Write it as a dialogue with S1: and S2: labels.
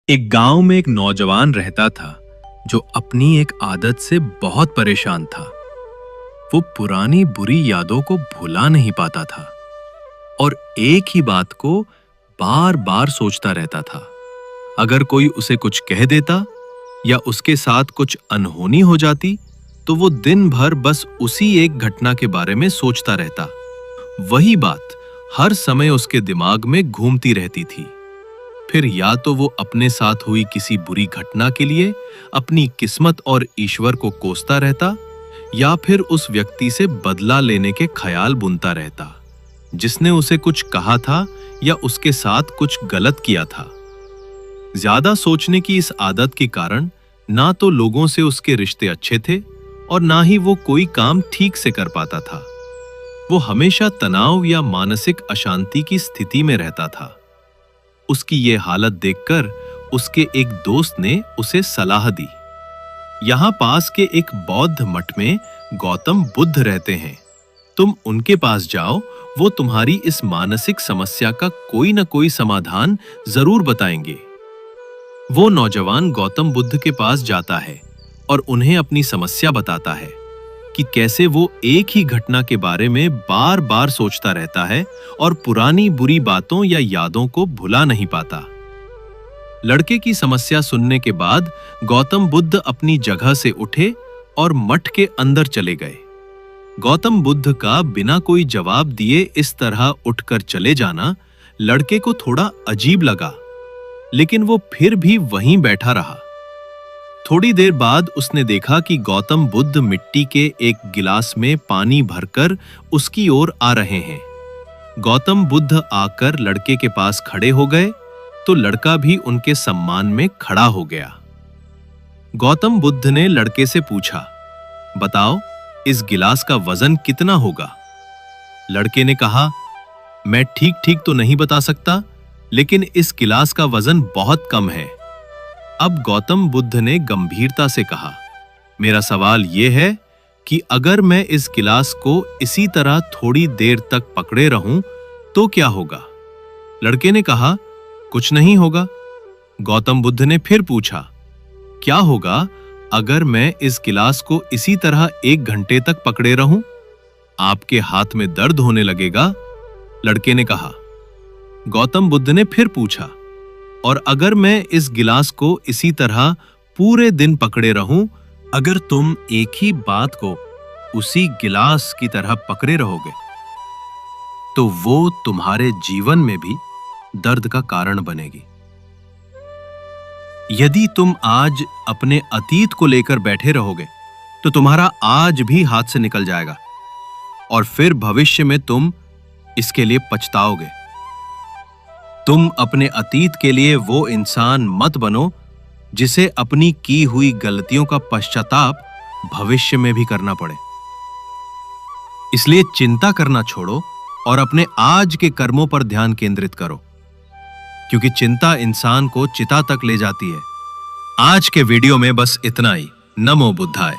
S1: एक गांव में एक नौजवान रहता था जो अपनी एक आदत से बहुत परेशान था। वो पुरानी बुरी यादों को भुला नहीं पाता था और एक ही बात को बार बार सोचता रहता था। अगर कोई उसे कुछ कह देता या उसके साथ कुछ अनहोनी हो जाती तो वो दिन भर बस उसी एक घटना के बारे में सोचता रहता। वही बात हर समय उसके दिमाग में घूमती रहती थी। फिर या तो वो अपने साथ हुई किसी बुरी घटना के लिए अपनी किस्मत और ईश्वर को कोसता रहता या फिर उस व्यक्ति से बदला लेने के ख्याल बुनता रहता जिसने उसे कुछ कहा था या उसके साथ कुछ गलत किया था। ज्यादा सोचने की इस आदत के कारण ना तो लोगों से उसके रिश्ते अच्छे थे और ना ही वो कोई काम ठीक से कर पाता था। वो हमेशा तनाव या मानसिक अशांति की स्थिति में रहता था। उसकी ये हालत देखकर उसके एक दोस्त ने उसे सलाह दी। यहाँ पास के एक बौद्ध मठ में गौतम बुद्ध रहते हैं। तुम उनके पास जाओ, वो तुम्हारी इस मानसिक समस्या का कोई न कोई समाधान जरूर बताएंगे। वो नौजवान गौतम बुद्ध के पास जाता है और उन्हें अपनी समस्या बताता है कि कैसे वो एक ही घटना के बारे में बार बार सोचता रहता है और पुरानी बुरी बातों या यादों को भुला नहीं पाता। लड़के की समस्या सुनने के बाद गौतम बुद्ध अपनी जगह से उठे और मठ के अंदर चले गए। गौतम बुद्ध का बिना कोई जवाब दिए इस तरह उठकर चले जाना लड़के को थोड़ा अजीब लगा, लेकिन वो फिर भी वहीं बैठा रहा। थोड़ी देर बाद उसने देखा कि गौतम बुद्ध मिट्टी के एक गिलास में पानी भरकर उसकी ओर आ रहे हैं। गौतम बुद्ध आकर लड़के के पास खड़े हो गए तो लड़का भी उनके सम्मान में खड़ा हो गया। गौतम बुद्ध ने लड़के से पूछा, बताओ इस गिलास का वजन कितना होगा? लड़के ने कहा, मैं ठीक ठीक तो नहीं बता सकता, लेकिन इस गिलास का वजन बहुत कम है। अब गौतम बुद्ध ने गंभीरता से कहा, मेरा सवाल यह है कि अगर मैं इस गिलास को इसी तरह थोड़ी देर तक पकड़े रहूं तो क्या होगा? लड़के ने कहा, कुछ नहीं होगा। गौतम बुद्ध ने फिर पूछा, क्या होगा अगर मैं इस गिलास को इसी तरह 1 घंटे तक पकड़े रहूं? आपके हाथ में दर्द होने लगेगा। लड़के ने कहा। गौतम बुद्ध ने फिर पूछा, और अगर मैं इस गिलास को इसी तरह पूरे दिन पकड़े रहूं? अगर तुम एक ही बात को उसी गिलास की तरह पकड़े रहोगे तो वो तुम्हारे जीवन में भी दर्द का कारण बनेगी। यदि तुम आज अपने अतीत को लेकर बैठे रहोगे तो तुम्हारा आज भी हाथ से निकल जाएगा और फिर भविष्य में तुम इसके लिए पछताओगे। तुम अपने अतीत के लिए वो इंसान मत बनो जिसे अपनी की हुई गलतियों का पश्चाताप भविष्य में भी करना पड़े। इसलिए चिंता करना छोड़ो और अपने आज के कर्मों पर ध्यान केंद्रित करो, क्योंकि चिंता इंसान को चिता तक ले जाती है। आज के वीडियो में बस इतना ही। नमो बुद्धाय।